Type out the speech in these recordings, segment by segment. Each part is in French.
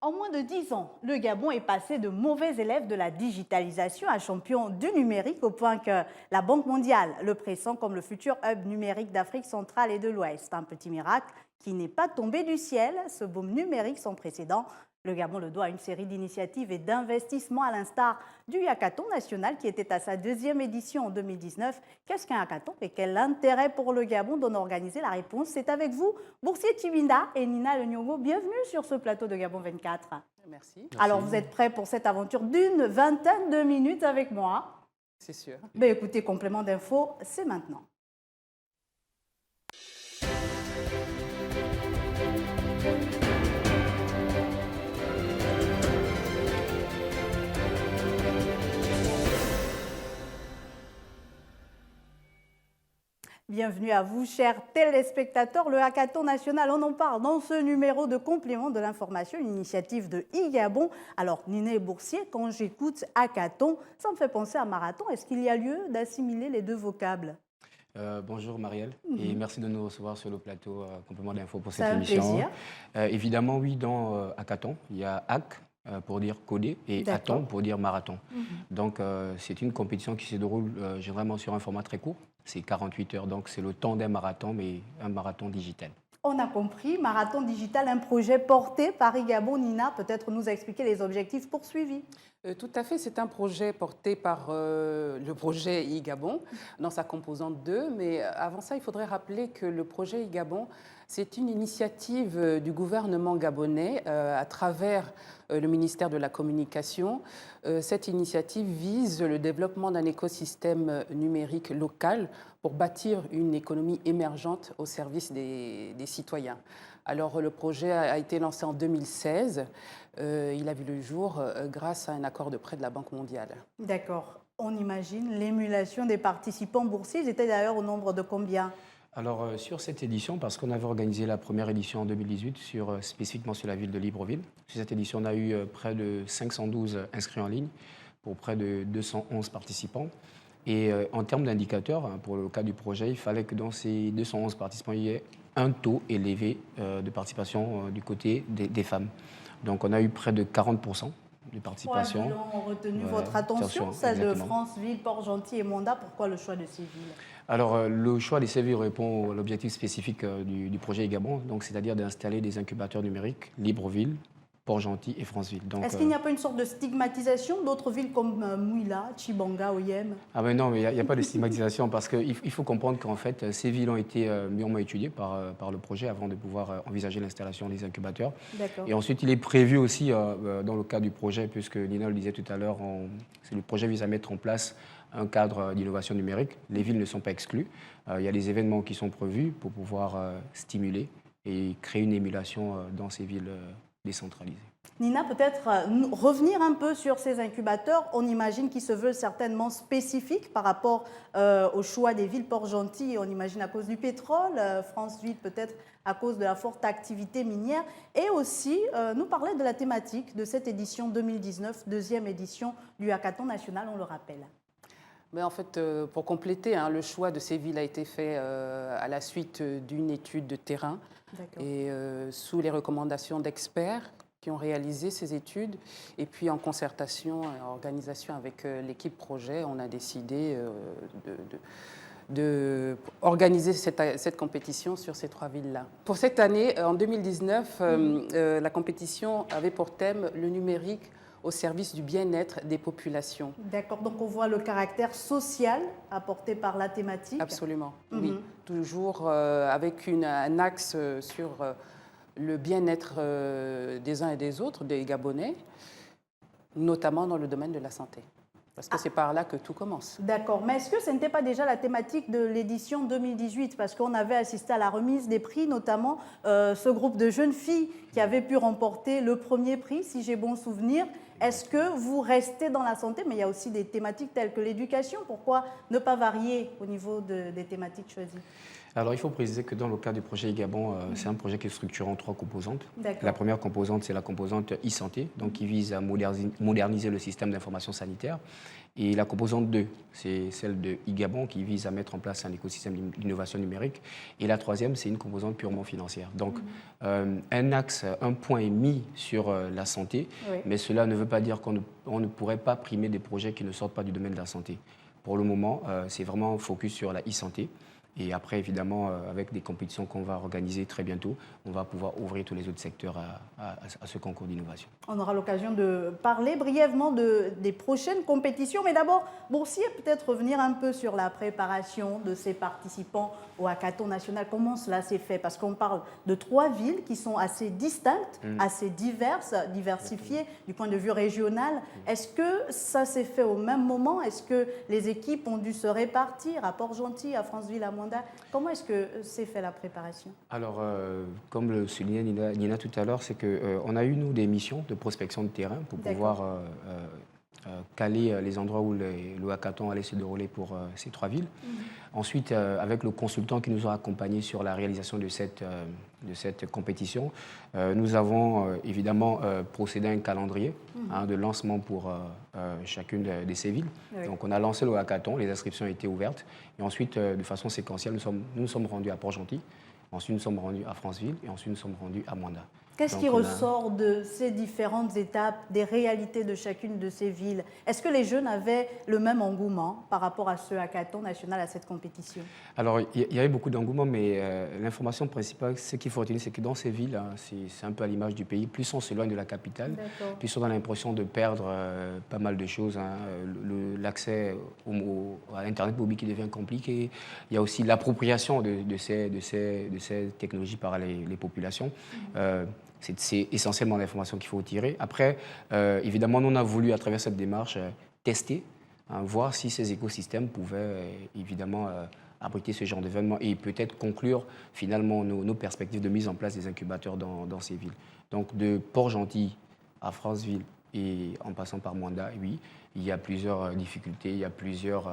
En moins de 10 ans, le Gabon est passé de mauvais élève de la digitalisation à champion du numérique au point que la Banque mondiale le pressent comme le futur hub numérique d'Afrique centrale et de l'Ouest. Un petit miracle qui n'est pas tombé du ciel, ce boom numérique sans précédent. Le Gabon le doit à une série d'initiatives et d'investissements à l'instar du Hackathon national qui était à sa deuxième édition en 2019. Qu'est-ce qu'un hackathon et quel intérêt pour le Gabon d'en organiser? La réponse, c'est avec vous, Boursier Chibinda et Nina Lenyongo. Bienvenue sur ce plateau de Gabon 24. Merci. Alors, vous êtes prêts pour cette aventure d'une vingtaine de minutes avec moi? C'est sûr. Ben, écoutez, complément d'info, c'est maintenant. Bienvenue à vous, chers téléspectateurs. Le Hackathon national, on en parle dans ce numéro de complément de l'information, une initiative de iGabon. Alors, Nina et Boursier, quand j'écoute Hackathon, ça me fait penser à marathon. Est-ce qu'il y a lieu d'assimiler les deux vocables? Bonjour Marielle et merci de nous recevoir sur le plateau Complément d'info pour C'est cette un émission. plaisir. Évidemment, oui, dans Hackathon, il y a hack pour dire coder et D'accord. athon pour dire marathon. Donc, c'est une compétition qui se déroule généralement sur un format très court. C'est 48 heures, donc c'est le temps d'un marathon, mais un marathon digital. On a compris, marathon digital, un projet porté par iGabon. Nina, peut-être nous expliquer les objectifs poursuivis. Tout à fait, c'est un projet porté par le projet iGabon dans sa composante 2. Mais avant ça, il faudrait rappeler que le projet iGabon, c'est une initiative du gouvernement gabonais à travers le ministère de la Communication. Cette initiative vise le développement d'un écosystème numérique local pour bâtir une économie émergente au service des citoyens. Alors, le projet a été lancé en 2016. Il a vu le jour grâce à un accord de prêt de la Banque mondiale. D'accord. On imagine l'émulation des participants boursiers. Ils étaient d'ailleurs au nombre de combien? Alors, sur cette édition, parce qu'on avait organisé la première édition en 2018, spécifiquement sur la ville de Libreville, sur cette édition, on a eu près de 512 inscrits en ligne pour près de 211 participants. Et en termes d'indicateurs, pour le cas du projet, il fallait que dans ces 211 participants, il y ait un taux élevé de participation du côté des femmes. Donc, on a eu près de 40% de participation. Trois villes ont retenu votre attention, celle de exactement. Franceville, Port-Gentil et Monda. Pourquoi le choix de ces villes? Alors, le choix des CV répond à l'objectif spécifique du projet iGabon, donc c'est-à-dire d'installer des incubateurs numériques Libreville, Port-Gentil et Franceville. Est-ce qu'il n'y a pas une sorte de stigmatisation d'autres villes comme Mouila, Tchibanga, Oyem? Ah ben non, mais il n'y a pas de stigmatisation parce qu'il faut comprendre qu'en fait, ces villes ont été mûrement étudiées par le projet avant de pouvoir envisager l'installation des incubateurs. D'accord. Et ensuite, il est prévu aussi, dans le cadre du projet, puisque Nina le disait tout à l'heure, le projet vise à mettre en place un cadre d'innovation numérique. Les villes ne sont pas exclues. Il y a des événements qui sont prévus pour pouvoir stimuler et créer une émulation dans ces villes décentralisées. Nina, peut-être revenir un peu sur ces incubateurs. On imagine qu'ils se veulent certainement spécifiques par rapport au choix des villes. Port-Gentil, on imagine à cause du pétrole, Franceville peut-être à cause de la forte activité minière. Et aussi, nous parler de la thématique de cette édition 2019, deuxième édition du Hackathon national, on le rappelle. Mais en fait, pour compléter, le choix de ces villes a été fait à la suite d'une étude de terrain et sous les recommandations d'experts qui ont réalisé ces études. Et puis en concertation et en organisation avec l'équipe projet, on a décidé de organiser cette compétition sur ces trois villes-là. Pour cette année, en 2019, la compétition avait pour thème le numérique au service du bien-être des populations. D'accord, donc on voit le caractère social apporté par la thématique. Absolument, oui. Toujours avec un axe sur le bien-être des uns et des autres, des Gabonais, notamment dans le domaine de la santé. Parce que c'est par là que tout commence. D'accord, mais est-ce que ce n'était pas déjà la thématique de l'édition 2018? Parce qu'on avait assisté à la remise des prix, notamment ce groupe de jeunes filles qui avait pu remporter le premier prix, si j'ai bon souvenir. Est-ce que vous restez dans la santé, mais il y a aussi des thématiques telles que l'éducation? Pourquoi ne pas varier au niveau des thématiques choisies? Alors, il faut préciser que dans le cas du projet e-Gabon, c'est un projet qui est structuré en 3 composantes. La première composante, c'est la composante e-santé, donc qui vise à moderniser le système d'information sanitaire. Et la composante 2, c'est celle de e-Gabon qui vise à mettre en place un écosystème d'innovation numérique. Et la troisième, c'est une composante purement financière. Donc, un point est mis sur la santé, mais cela ne veut pas dire qu'on ne pourrait pas primer des projets qui ne sortent pas du domaine de la santé. Pour le moment, c'est vraiment focus sur la e-santé. Et après, évidemment, avec des compétitions qu'on va organiser très bientôt, on va pouvoir ouvrir tous les autres secteurs à ce concours d'innovation. On aura l'occasion de parler brièvement des prochaines compétitions. Mais d'abord, Boursier, peut-être revenir un peu sur la préparation de ces participants au hackathon national. Comment cela s'est fait? Parce qu'on parle de 3 villes qui sont assez distinctes, assez diverses, diversifiées du point de vue régional. Est-ce que ça s'est fait au même moment? Est-ce que les équipes ont dû se répartir à Port-Gentil, à Franceville, à Mwanda? Comment est-ce que s'est fait la préparation? Alors, comme le soulignait Nina tout à l'heure, c'est qu'on a eu, nous, des missions de prospection de terrain pour pouvoir caler les endroits où le hackathon allait se dérouler pour ces 3 villes. Ensuite, avec le consultant qui nous a accompagnés sur la réalisation de cette compétition, nous avons évidemment procédé à un calendrier de lancement pour chacune de ces villes. Donc on a lancé le hackathon, les inscriptions étaient ouvertes. Et ensuite, de façon séquentielle, nous sommes rendus à Port-Gentil, ensuite nous sommes rendus à Franceville et ensuite nous sommes rendus à Mwanda. Qu'est-ce qui ressort de ces différentes étapes, des réalités de chacune de ces villes? Est-ce que les jeunes avaient le même engouement par rapport à ce hackathon national, à cette compétition? Alors, il y avait beaucoup d'engouement, mais l'information principale, ce qu'il faut retenir, c'est que dans ces villes, c'est un peu à l'image du pays, plus on s'éloigne de la capitale, plus on a l'impression de perdre pas mal de choses. L'accès à l'Internet mobile qui devient compliqué. Il y a aussi l'appropriation de ces technologies par les populations. C'est essentiellement l'information qu'il faut tirer. Après, évidemment, on a voulu, à travers cette démarche, tester, voir si ces écosystèmes pouvaient, évidemment, abriter ce genre d'événements et peut-être conclure, finalement, nos perspectives de mise en place des incubateurs dans ces villes. Donc, de Port-Gentil à Franceville et en passant par Mwanda, oui, il y a plusieurs difficultés, il y a plusieurs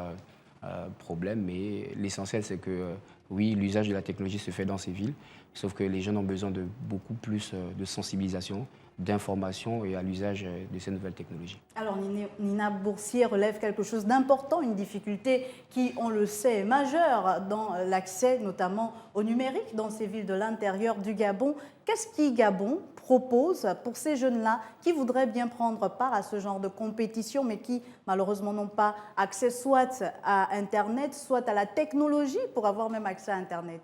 problèmes, mais l'essentiel, c'est que, oui, l'usage de la technologie se fait dans ces villes, sauf que les jeunes ont besoin de beaucoup plus de sensibilisation, d'information et à l'usage de ces nouvelles technologies. Alors Nina Boursier relève quelque chose d'important, une difficulté qui, on le sait, est majeure dans l'accès notamment au numérique dans ces villes de l'intérieur du Gabon. Qu'est-ce qu'e-Gabon propose pour ces jeunes-là qui voudraient bien prendre part à ce genre de compétition mais qui malheureusement n'ont pas accès soit à Internet, soit à la technologie pour avoir même accès à Internet?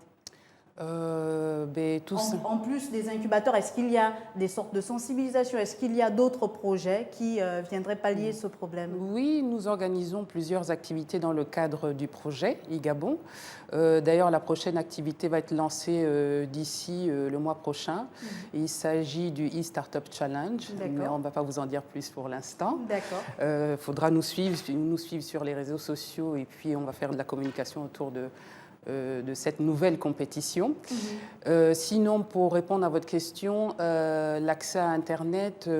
En plus des incubateurs, est-ce qu'il y a des sortes de sensibilisation? Est-ce qu'il y a d'autres projets qui viendraient pallier ce problème? Oui, nous organisons plusieurs activités dans le cadre du projet e-Gabon. D'ailleurs, la prochaine activité va être lancée d'ici le mois prochain. Il s'agit du e-Startup Challenge, mais on ne va pas vous en dire plus pour l'instant. Il faudra nous suivre sur les réseaux sociaux et puis on va faire de la communication autour de cette nouvelle compétition. Sinon, pour répondre à votre question, l'accès à Internet, il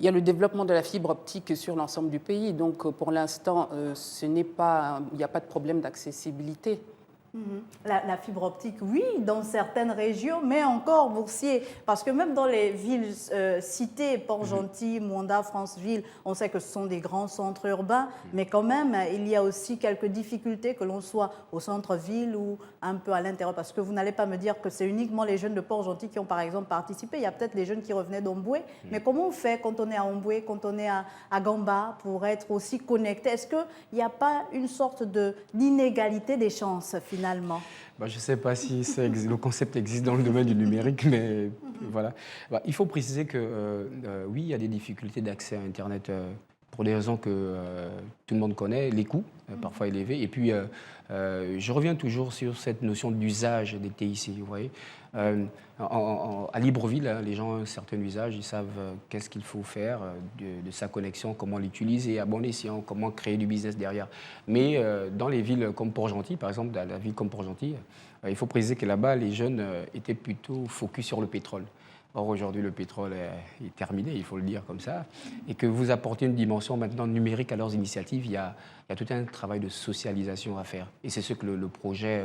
y a le développement de la fibre optique sur l'ensemble du pays. Donc, pour l'instant, il n'y a pas de problème d'accessibilité. La fibre optique, oui, dans certaines régions, mais encore Boursier, parce que même dans les villes citées, Port-Gentil, Mwanda, Franceville, on sait que ce sont des grands centres urbains, mais quand même, il y a aussi quelques difficultés, que l'on soit au centre-ville ou un peu à l'intérieur, parce que vous n'allez pas me dire que c'est uniquement les jeunes de Port-Gentil qui ont par exemple participé, il y a peut-être les jeunes qui revenaient d'Omboué, mais comment on fait quand on est à Omboué, quand on est à Gamba, pour être aussi connecté? Est-ce qu'il n'y a pas une sorte d'inégalité des chances, finalement? Je ne sais pas si le concept existe dans le domaine du numérique, mais voilà. Il faut préciser que oui, il y a des difficultés d'accès à Internet pour des raisons que tout le monde connaît, les coûts parfois élevés. Et puis, je reviens toujours sur cette notion d'usage des TIC. Vous voyez, à Libreville, les gens ont un certain usage, ils savent qu'est-ce qu'il faut faire de sa connexion, comment l'utiliser, à bon escient, comment créer du business derrière. Mais dans les villes comme Port-Gentil, par exemple, dans la ville comme Port-Gentil, il faut préciser que là-bas, les jeunes étaient plutôt focus sur le pétrole. Or, aujourd'hui, le pétrole est terminé, il faut le dire comme ça, et que vous apportez une dimension maintenant numérique à leurs initiatives, il y a tout un travail de socialisation à faire. Et c'est ce que le projet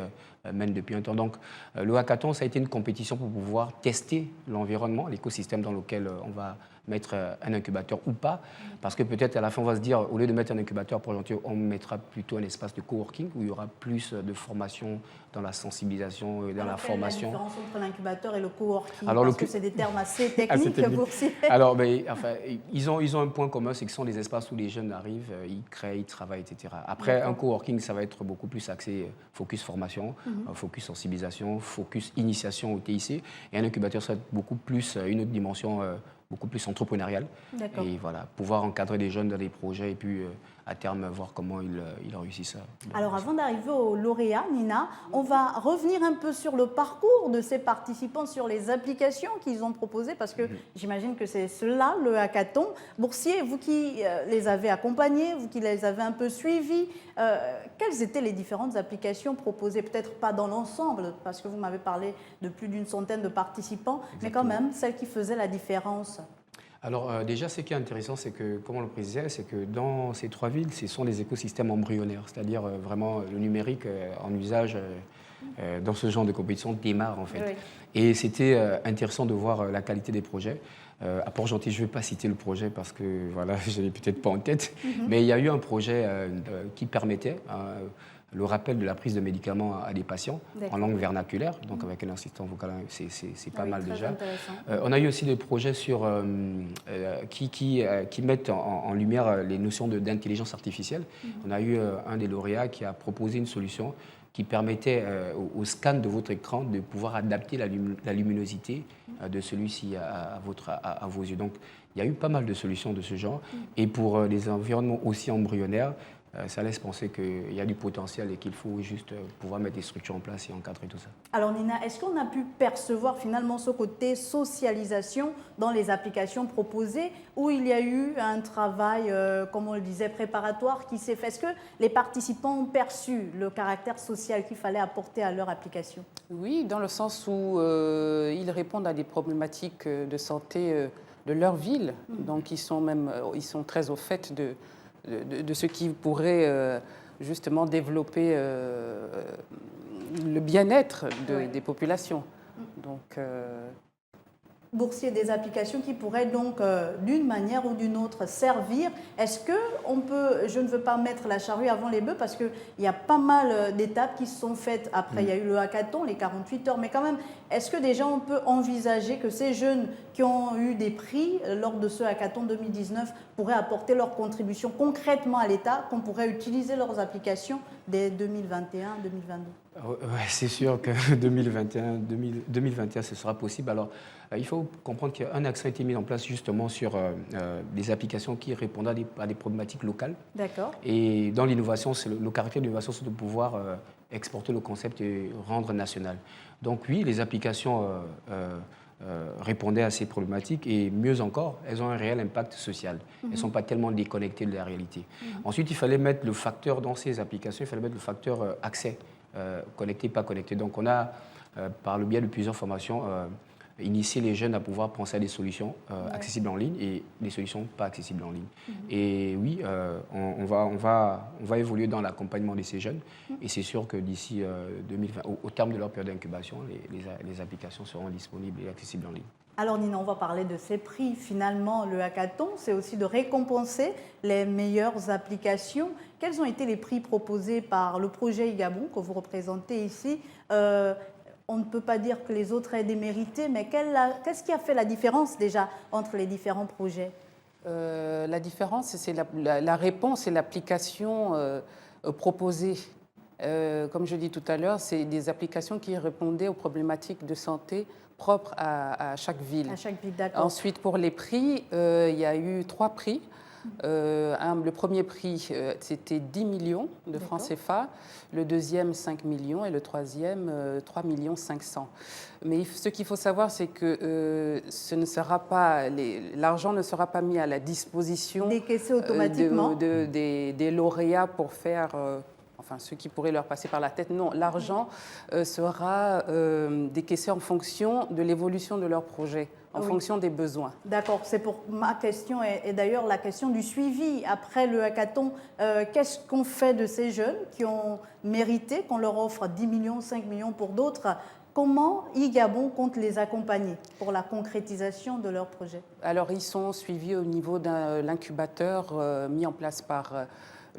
mène depuis un temps. Donc, le hackathon, ça a été une compétition pour pouvoir tester l'environnement, l'écosystème dans lequel on va mettre un incubateur ou pas. Parce que peut-être à la fin, on va se dire, au lieu de mettre un incubateur pour gentil, on mettra plutôt un espace de coworking où il y aura plus de formation dans la sensibilisation et dans la formation. Quelle est la différence entre l'incubateur et le coworking? Alors, parce que c'est des termes assez techniques, Boursier. Alors, enfin, ils ont un point commun, c'est que ce sont des espaces où les jeunes arrivent, ils créent, ils travaillent, etc. Après, un coworking, ça va être beaucoup plus axé focus formation, focus sensibilisation, focus initiation au TIC. Et un incubateur serait beaucoup plus une autre dimension, beaucoup plus entrepreneuriale. Et voilà, pouvoir encadrer des jeunes dans des projets et puis à terme voir comment ils réussissent. Alors avant d'arriver au lauréat, Nina, on va revenir un peu sur le parcours de ces participants, sur les applications qu'ils ont proposées, parce que j'imagine que c'est cela, le hackathon. Boursier, vous qui les avez accompagnés, vous qui les avez un peu suivis, quelles étaient les différentes applications proposées? Peut-être pas dans l'ensemble, parce que vous m'avez parlé de plus d'une centaine de participants, mais quand même celles qui faisaient la différence. Alors déjà, ce qui est intéressant, c'est que, comme on le précisait, c'est que dans ces 3 villes, ce sont des écosystèmes embryonnaires, c'est-à-dire vraiment le numérique en usage dans ce genre de compétition démarre en fait. Oui. Et c'était intéressant de voir la qualité des projets. À Port-Gentil, je ne vais pas citer le projet parce que voilà, je ne l'ai peut-être pas en tête, mais il y a eu un projet qui permettait le rappel de la prise de médicaments à des patients en langue vernaculaire, donc avec un assistant vocal, c'est pas mal déjà. On a eu aussi des projets qui mettent en lumière les notions d'intelligence artificielle. On a eu un des lauréats qui a proposé une solution qui permettait au scan de votre écran de pouvoir adapter la luminosité de celui-ci à vos yeux. Donc il y a eu pas mal de solutions de ce genre. Et pour les environnements aussi embryonnaires, ça laisse penser qu'il y a du potentiel et qu'il faut juste pouvoir mettre des structures en place et encadrer tout ça. Alors Nina, est-ce qu'on a pu percevoir finalement ce côté socialisation dans les applications proposées, où il y a eu un travail, comme on le disait, préparatoire qui s'est fait? Est-ce que les participants ont perçu le caractère social qu'il fallait apporter à leur application? Oui, dans le sens où ils répondent à des problématiques de santé de leur ville. Donc ils sont très au fait de ce qui pourrait justement développer le bien-être des populations. Donc, Boursier, des applications qui pourraient donc d'une manière ou d'une autre servir. Est-ce qu'on peut, je ne veux pas mettre la charrue avant les bœufs parce qu'il y a pas mal d'étapes qui se sont faites. Après, il y a eu le hackathon, les 48 heures, mais quand même, est-ce que déjà on peut envisager que ces jeunes qui ont eu des prix lors de ce hackathon 2019 pourraient apporter leur contribution concrètement à l'État, qu'on pourrait utiliser leurs applications dès 2021, 2022? Ouais, c'est sûr que 2021, ce sera possible. Alors, il faut comprendre qu'un accent a été mis en place justement sur des applications qui répondent à des problématiques locales. D'accord. Et dans l'innovation, le caractère de l'innovation, c'est de pouvoir exporter le concept et rendre national. Donc oui, les applications répondaient à ces problématiques et mieux encore, elles ont un réel impact social. Elles ne sont pas tellement déconnectées de la réalité. Ensuite, il fallait mettre le facteur dans ces applications, il fallait mettre le facteur accès. Connectés, pas connectés. Donc on a, par le biais de plusieurs formations, initié les jeunes à pouvoir penser à des solutions accessibles en ligne et des solutions pas accessibles en ligne. Et oui, on va évoluer dans l'accompagnement de ces jeunes et c'est sûr que d'ici 2020, au terme de leur période d'incubation, les applications seront disponibles et accessibles en ligne. Alors Nina, on va parler de ces prix. Finalement, le hackathon, c'est aussi de récompenser les meilleures applications. Quels ont été les prix proposés par le projet IGABON que vous représentez ici? On ne peut pas dire que les autres aient démérité, mais qu'est-ce qui a fait la différence déjà entre les différents projets? La différence, c'est la réponse et l'application proposée. Comme je dis tout à l'heure, c'est des applications qui répondaient aux problématiques de santé propres à chaque ville. À chaque ville, d'accord. Ensuite, pour les prix, il y a eu 3 prix. Le premier prix, c'était 10 millions de francs CFA, le deuxième 5 millions et le troisième 3 millions 500. Mais ce qu'il faut savoir, c'est que l'argent ne sera pas mis à la disposition décaissé automatiquement des lauréats pour faire enfin ceux qui pourraient leur passer par la tête. Non, l'argent sera décaissé en fonction de l'évolution de leur projet, en fonction des besoins. D'accord, c'est pour ma question et d'ailleurs la question du suivi. Après le hackathon, qu'est-ce qu'on fait de ces jeunes qui ont mérité qu'on leur offre 10 millions, 5 millions pour d'autres? Comment iGabon compte les accompagner pour la concrétisation de leur projet? Alors, ils sont suivis au niveau de l'incubateur mis en place par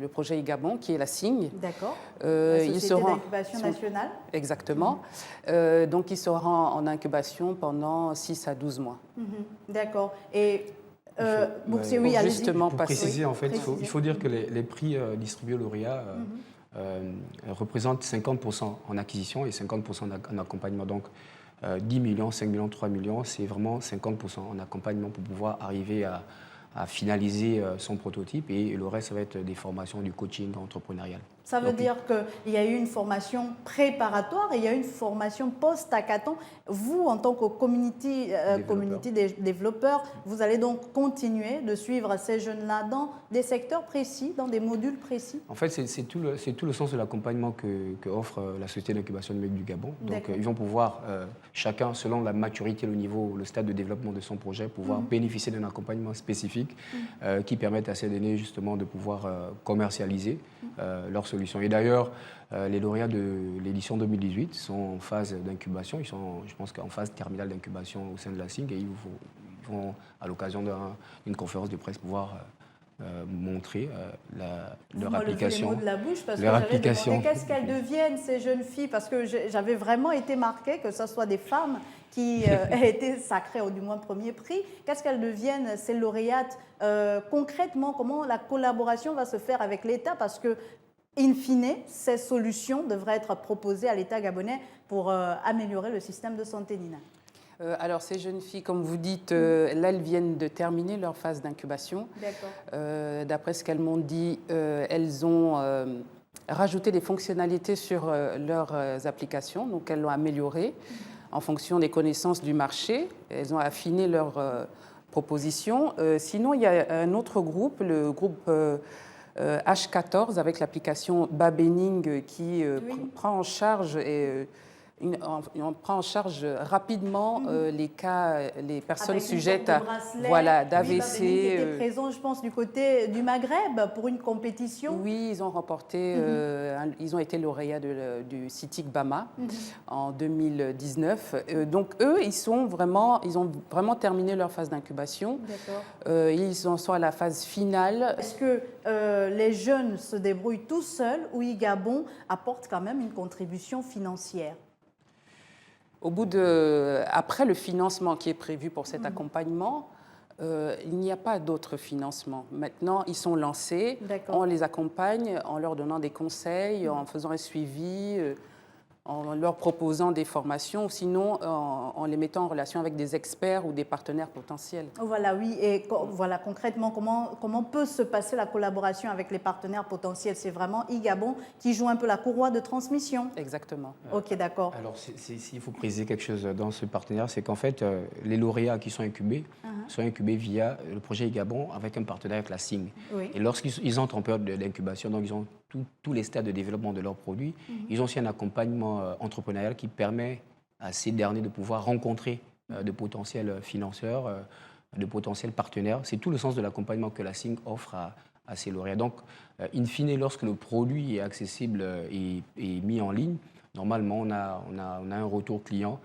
le projet iGabon, qui est la SING. D'accord. La Société d'incubation nationale. nationale. Exactement. Donc, ils seront en incubation pendant 6 à 12 mois. D'accord. Et Boursier, oui, allez-y. Justement, pour préciser, en fait, préciser. il faut dire que les prix distribués au lauréat représentent 50% en acquisition et 50% en accompagnement. Donc, 10 millions, 5 millions, 3 millions, c'est vraiment 50% en accompagnement pour pouvoir arriver à finaliser son prototype et le reste, ça va être des formations, du coaching entrepreneurial. Ça veut dire qu'il y a eu une formation préparatoire et il y a eu une formation post-hackathon. Vous, en tant que community développeur, vous allez donc continuer de suivre ces jeunes-là dans des secteurs précis, dans des modules précis? En fait, c'est tout le sens de l'accompagnement que offre la Société d'incubation numérique du Gabon. Donc, ils vont pouvoir, chacun, selon la maturité, le niveau, le stade de développement de son projet, pouvoir bénéficier d'un accompagnement spécifique qui permette à ces données, justement, de pouvoir commercialiser leurs solutions. Et d'ailleurs, les lauréats de l'édition 2018 sont en phase d'incubation. Ils sont, je pense, qu'en phase terminale d'incubation au sein de la SING et ils vont, à l'occasion d'une conférence de presse, pouvoir montrer leur application. Les mots de la bouche parce que j'avais demandé qu'est-ce qu'elles deviennent ces jeunes filles, parce que j'avais vraiment été marquée que ce soit des femmes qui aient été sacrées ou du moins premier prix. Qu'est-ce qu'elles deviennent ces lauréates concrètement? Comment la collaboration va se faire avec l'État? Parce que in fine, ces solutions devraient être proposées à l'État gabonais pour améliorer le système de santé, Nina. Alors, ces jeunes filles, comme vous dites, là, elles viennent de terminer leur phase d'incubation. D'accord. D'après ce qu'elles m'ont dit, elles ont rajouté des fonctionnalités sur leurs applications, donc elles l'ont améliorée en fonction des connaissances du marché. Elles ont affiné leurs propositions. Sinon, il y a un autre groupe, le groupe H14, avec l'application Babening qui prend en charge on prend en charge rapidement les cas, les personnes sujettes à d'AVC. Ils étaient présents, je pense, du côté du Maghreb pour une compétition. Oui, ils ont remporté, ils ont été lauréats du CITIC Bama en 2019. Donc eux, ils ont vraiment terminé leur phase d'incubation. Ils en sont à la phase finale. Est-ce que les jeunes se débrouillent tout seuls ou iGabon apporte quand même une contribution financière? Après le financement qui est prévu pour cet accompagnement, il n'y a pas d'autre financement. Maintenant, ils sont lancés, on les accompagne en leur donnant des conseils, en faisant un suivi, en leur proposant des formations, sinon en les mettant en relation avec des experts ou des partenaires potentiels. Voilà, oui. Et voilà, concrètement, comment peut se passer la collaboration avec les partenaires potentiels? C'est vraiment iGabon qui joue un peu la courroie de transmission. Exactement. Ok, d'accord. Alors, s'il faut préciser quelque chose dans ce partenariat, c'est qu'en fait, les lauréats qui sont incubés via le projet iGabon avec un partenariat avec la SING. Et lorsqu'ils entrent en période d'incubation, donc ils ont tous les stades de développement de leurs produits, ils ont aussi un accompagnement entrepreneurial qui permet à ces derniers de pouvoir rencontrer de potentiels financeurs, de potentiels partenaires. C'est tout le sens de l'accompagnement que la SING offre à ces lauréats. Donc, in fine, lorsque le produit est accessible et mis en ligne, normalement, on a un retour client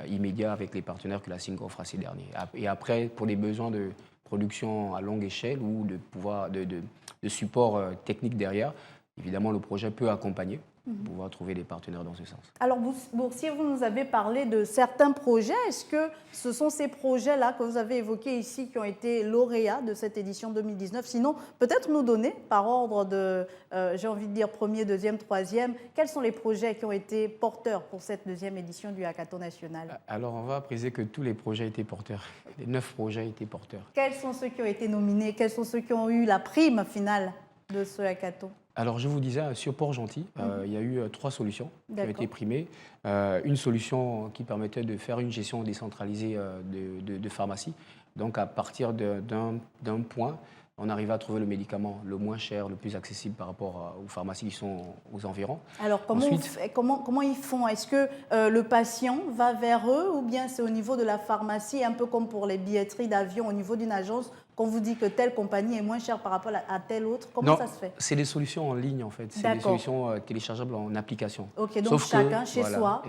immédiat avec les partenaires que la SING offre à ces derniers. Et après, pour des besoins de production à longue échelle ou de support technique derrière, évidemment, le projet peut accompagner pour pouvoir trouver des partenaires dans ce sens. Alors, Boursier, vous nous avez parlé de certains projets. Est-ce que ce sont ces projets-là que vous avez évoqués ici qui ont été lauréats de cette édition 2019? Sinon, peut-être nous donner, par ordre de, j'ai envie de dire, premier, deuxième, troisième, quels sont les projets qui ont été porteurs pour cette deuxième édition du Hackathon national? Alors, on va préciser que tous les projets étaient porteurs. Les 9 projets étaient porteurs. Quels sont ceux qui ont été nominés? Quels sont ceux qui ont eu la prime finale de ce hackathon? Alors, je vous disais, sur Port-Gentil, il y a eu 3 solutions qui ont été primées. Une solution qui permettait de faire une gestion décentralisée de pharmacie. Donc, à partir d'un point, on arrivait à trouver le médicament le moins cher, le plus accessible par rapport aux pharmacies qui sont aux environs. Alors, comment ils font? Est-ce que le patient va vers eux ou bien c'est au niveau de la pharmacie, un peu comme pour les billetteries d'avion, au niveau d'une agence, qu'on vous dit que telle compagnie est moins chère par rapport à telle autre? Comment ça se fait? C'est des solutions en ligne, en fait. C'est des solutions téléchargeables en application. Ok, donc chacun chez soi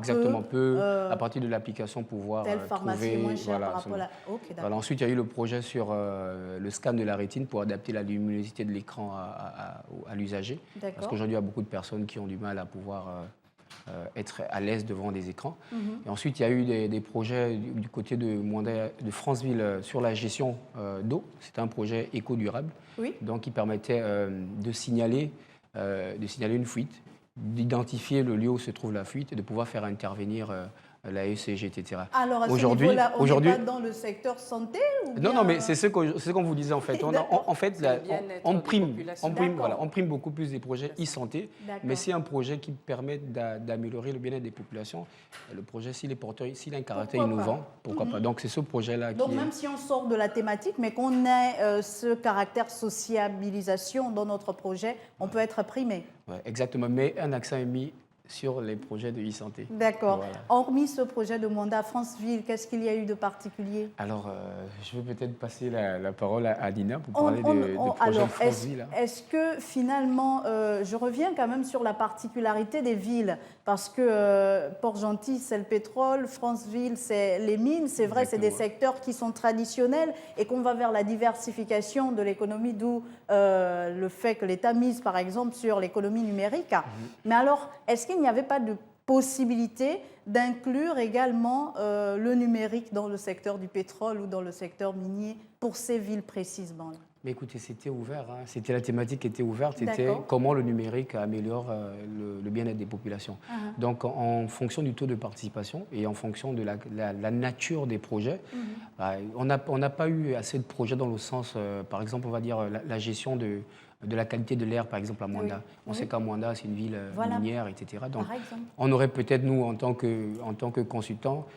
peut, à partir de l'application, pouvoir telle pharmacie trouver... est moins chère par rapport à... Voilà, ensuite, il y a eu le projet sur le scan de la rétine pour adapter la luminosité de l'écran à l'usager. Parce qu'aujourd'hui, il y a beaucoup de personnes qui ont du mal à pouvoir être à l'aise devant des écrans. Et ensuite, il y a eu des projets du côté de Franceville sur la gestion d'eau. C'était un projet éco-durable, donc qui permettait de signaler une fuite, d'identifier le lieu où se trouve la fuite et de pouvoir faire intervenir la ECG, etc. Alors, à ce niveau-là, on n'est pas dans le secteur santé ou bien... Non, mais c'est ce qu'on vous disait en fait. On prime beaucoup plus des projets e-santé, mais c'est un projet qui permet d'améliorer le bien-être des populations. Le projet, s'il est porteur, s'il a un caractère innovant, pourquoi pas. Donc, c'est ce projet-là qui... Donc, même si on sort de la thématique, mais qu'on ait ce caractère sociabilisation dans notre projet, on peut être primé. Ouais, exactement, mais un accent est mis sur les projets de e-santé. D'accord. Voilà. Hormis ce projet de Mwanda Franceville, qu'est-ce qu'il y a eu de particulier? Alors, je vais peut-être passer la parole à Nina pour parler de projet Franceville. Est-ce que finalement, je reviens quand même sur la particularité des villes, parce que Port-Gentil, c'est le pétrole, Franceville, c'est les mines, c'est vrai, c'est des secteurs qui sont traditionnels et qu'on va vers la diversification de l'économie, d'où le fait que l'État mise, par exemple, sur l'économie numérique. Mais alors, est-ce qu'il n'y avait pas de possibilité d'inclure également le numérique dans le secteur du pétrole ou dans le secteur minier pour ces villes précisément? Mais écoutez, c'était ouvert, c'était la thématique qui était ouverte, c'était comment le numérique améliore le bien-être des populations. Donc en fonction du taux de participation et en fonction de la nature des projets, on n'a pas eu assez de projets dans le sens, par exemple, on va dire la gestion de la qualité de l'air, par exemple, à Mwanda. On sait qu'à Mwanda, c'est une ville minière, etc. Donc, on aurait peut-être, nous, en tant que consultants,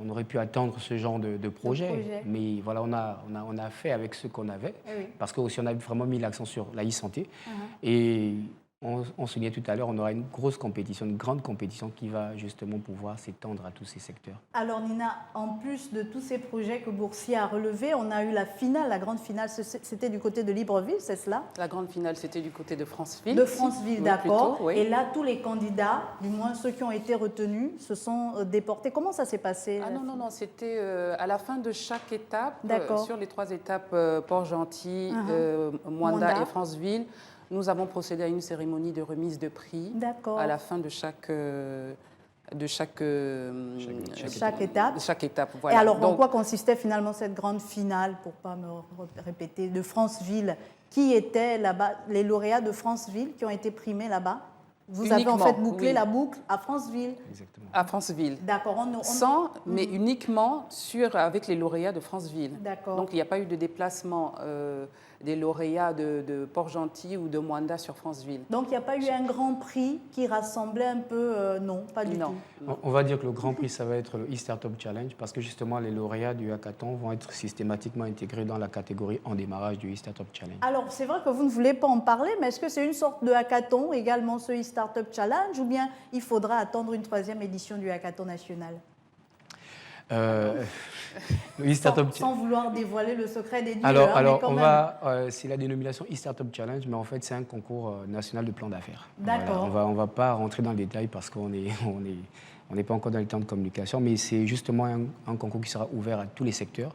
on aurait pu attendre ce genre de projet. Mais voilà, on a fait avec ce qu'on avait. Parce que aussi, on a vraiment mis l'accent sur la e-santé. Et on soulignait tout à l'heure, on aura une grosse compétition, une grande compétition qui va justement pouvoir s'étendre à tous ces secteurs. Alors Nina, en plus de tous ces projets que Boursier a relevés, on a eu la finale, la grande finale, c'était du côté de Libreville, c'est cela? La grande finale, c'était du côté de Franceville. De Franceville, d'accord. Et là, tous les candidats, du moins ceux qui ont été retenus, se sont déportés. Comment ça s'est passé? Non, c'était à la fin de chaque étape, sur les 3 étapes, Port-Gentil, Mwanda et Franceville. Nous avons procédé à une cérémonie de remise de prix à la fin de chaque étape. Voilà. Et alors, en quoi consistait finalement cette grande finale, pour ne pas me répéter, de Franceville? Qui étaient là-bas, les lauréats de Franceville qui ont été primés là-bas? Vous avez en fait bouclé la boucle à Franceville. Exactement. À Franceville. D'accord. Mais uniquement avec les lauréats de Franceville. D'accord. Donc il n'y a pas eu de déplacement des lauréats de Port-Gentil ou de Mwanda sur Franceville. Donc il n'y a pas eu un grand prix qui rassemblait un peu... non, pas du tout. On va dire que le grand prix, ça va être le e-Startup Challenge parce que justement les lauréats du hackathon vont être systématiquement intégrés dans la catégorie en démarrage du e-Startup Challenge. Alors c'est vrai que vous ne voulez pas en parler, mais est-ce que c'est une sorte de hackathon également ce e-Startup Challenge ou bien il faudra attendre une 3e édition du hackathon national? Sans vouloir dévoiler le secret des dieux. Alors c'est la dénomination e-Startup Challenge, mais en fait c'est un concours national de plan d'affaires. D'accord. Voilà, on va pas rentrer dans le détail parce qu'on n'est pas encore dans le temps de communication, mais c'est justement un concours qui sera ouvert à tous les secteurs,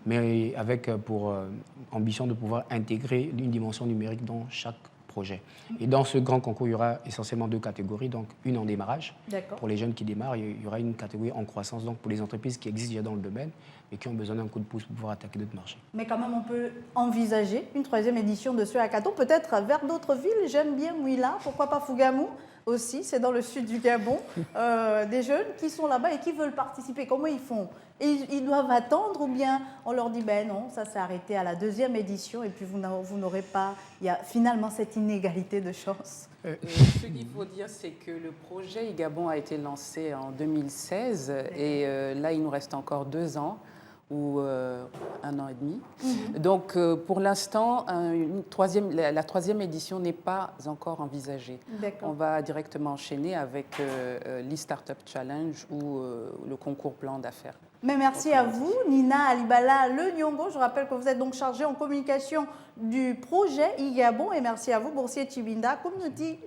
mais avec pour ambition de pouvoir intégrer une dimension numérique dans chaque projet. Et dans ce grand concours, il y aura essentiellement 2 catégories, donc une en démarrage, pour les jeunes qui démarrent, il y aura une catégorie en croissance, donc pour les entreprises qui existent déjà dans le domaine et qui ont besoin d'un coup de pouce pour pouvoir attaquer d'autres marchés. Mais quand même, on peut envisager une 3e édition de ce hackathon, peut-être vers d'autres villes. J'aime bien Mouila, pourquoi pas Fougamou aussi, c'est dans le sud du Gabon, des jeunes qui sont là-bas et qui veulent participer. Comment ils font? Ils doivent attendre ou bien on leur dit ben non, ça s'est arrêté à la 2e édition et puis vous n'aurez pas, il y a finalement cette inégalité de chance. Ce qu'il faut dire, c'est que le projet e-Gabon a été lancé en 2016 et là il nous reste encore 2 ans ou 1 an et demi. Donc, pour l'instant, la troisième édition n'est pas encore envisagée. On va directement enchaîner avec l'e-Startup Challenge ou le concours plan d'affaires. Mais merci à vous, Nina Alibala Le Nyongo. Je rappelle que vous êtes donc chargée en communication du projet iGabon. Et merci à vous, Boursier Chibinda, community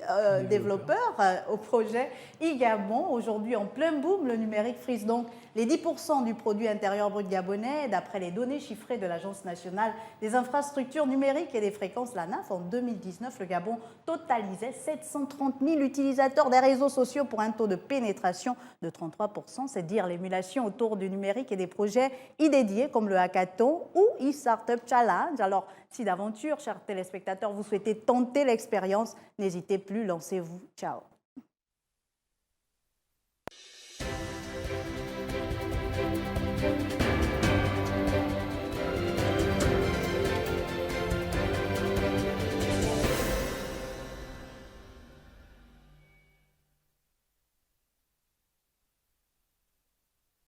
développeur au projet iGabon. Aujourd'hui, en plein boom, le numérique frise donc les 10% du produit intérieur brut gabonais. D'après les données chiffrées de l'Agence nationale des infrastructures numériques et des fréquences, l'ANAF, en 2019, le Gabon totalisait 730 000 utilisateurs des réseaux sociaux pour un taux de pénétration de 33%. C'est dire l'émulation autour du numérique et des projets dédiés comme le Hackathon ou e-Startup Challenge. Alors, si d'aventure, chers téléspectateurs, vous souhaitez tenter l'expérience, n'hésitez plus, lancez-vous. Ciao.